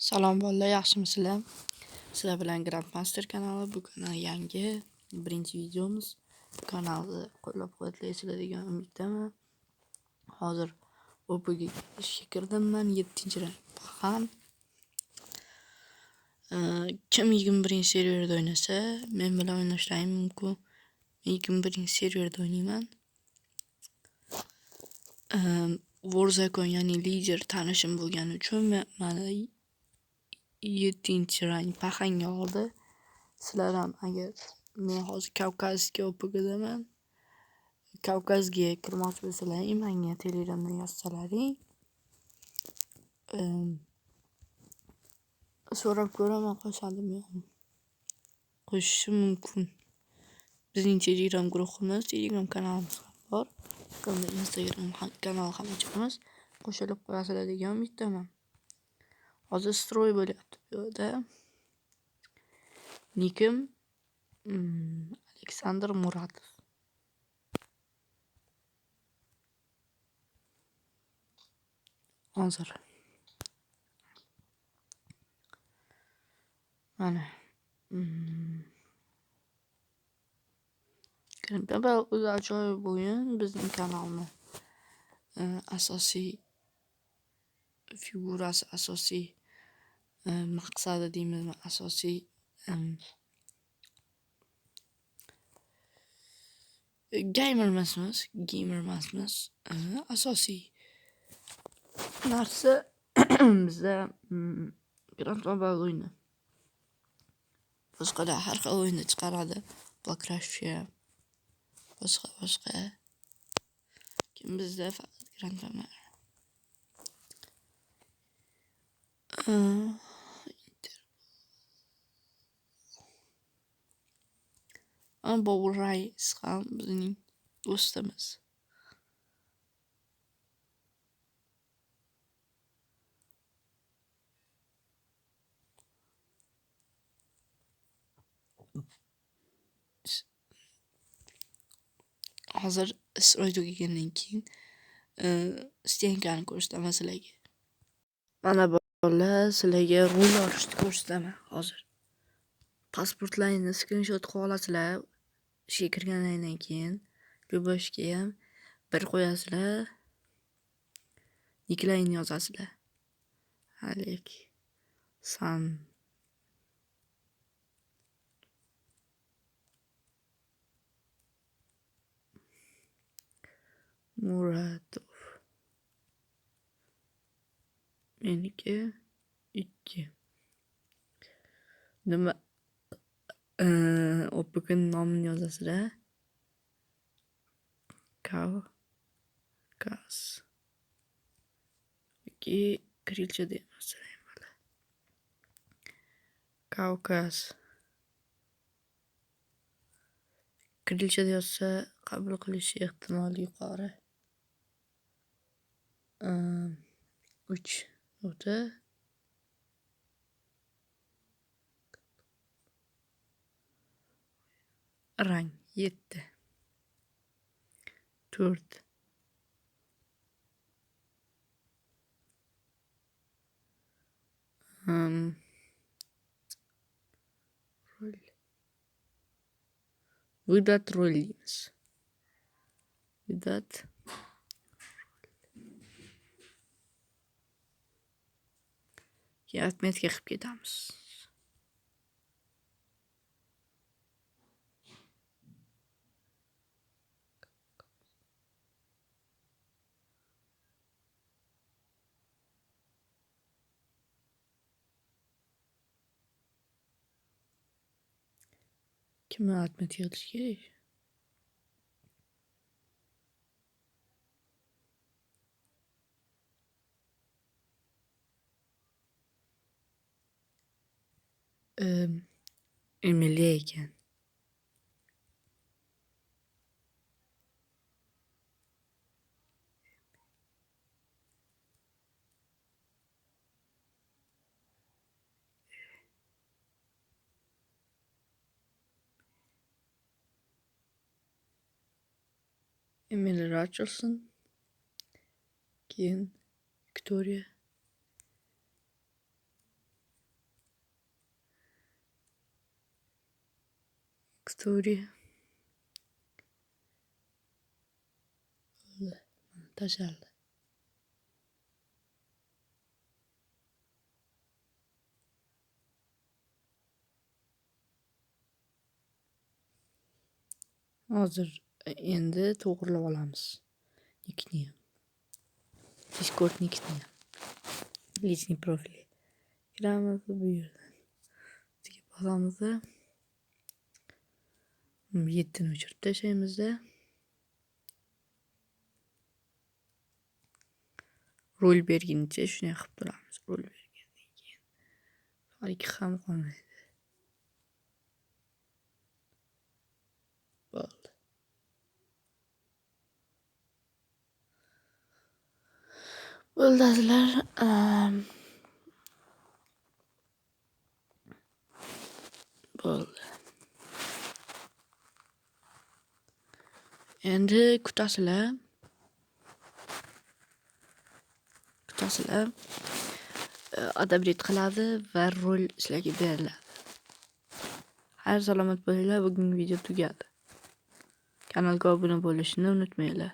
Salom bolalar, yaxshimisizlar? Sizlar bilan Grandmaster kanali. Bu kanal yangi birinchi videomiz. Kanalni qo'llab-quvvatlaysizlar degan umiddaman. Hozir OP'ga ishga kirdim men 7-rang paxan. Kim 21-serverda o'ynasa, men bilan o'ynashlari mumkin. 21-serverda o'ynayman. Warzone ya'ni lider tanishim bo'lgani uchun mana 7-rang paxanga oldi. Sizlar ham agar men hozir Kavkazga o'pigidaman. Kavkazga kirmoqchi bo'lsalaring, menga Telegramdan yozsalaring. So'rab ko'raman, qo'shadimi yo'qmi. Qo'shishim mumkin. Bizning Telegram guruhimiz, Telegram kanalimiz ham bor. Instagram kanal ham ochamiz. Qo'shilib qolasizlar degan umiddaman. Hozir stroy bo'lyapti bu yerda. Nikim Aleksandr Muratov. Hozir mana Grandmaster o'zi ajoyib o'yin. Bizning kanalni asosiy figurasi, asosiy maqsadi deymizmi, asosiy gamer emasmiz. Asosiy narsa bizda Grandmaster o'yini. Boshqalar har xil o'yinni chiqaradi. Blackrashga, boshqa. Kim bizda faqat Grandmaster. Bobur Rais ham bizning do'stimiz. Hozir isroy tugagandan keyin stenkani ko'rsataman sizlarga. Mana bolalar, sizlarga rol olishni ko'rsataman hozir. Pasportlaringizni skrinshot qilib olasizlar. Ishga kirgandan keyin bu boshga ham bir qo'yasizlar. Niklaringni yozasizlar. Muratov. Meniki 2. Nima OP'ning nomini yozasizlar. Kavkaz. Kirilcha deyapsizlar mana. Kavkaz. Kirilcha yozsa qabul qilishi ehtimoli yuqori. 3 nota. Rang 7. 4. Rol. Выдат rol deymiz. Выдат. Atmetga qilib ketamiz. Kimni atmet yozish kerak? Emilya ekan. Emily Richardson. Keyin Victoria. Story. Tashaldi. Hozir endi to'g'rilab olamiz. Nickni ham. Discord nickni ham. Lичный profil. Kiramiz bu yerdan. Bizga bosamiz. 7 ni o'chirib tashlaymiz. Rol berguncha shunday qilib turamiz. Rol bergandan keyin farqi ham qolmaydi. Bo'ldi. Bo'ldilar. Bo'ldi. Endi kutasizlar. Adabret qiladi va rol sizlarga beriladi. Har salomat bo'linglar. Bugungi video tugadi. Kanalga obuna bo'lishni unutmanglar.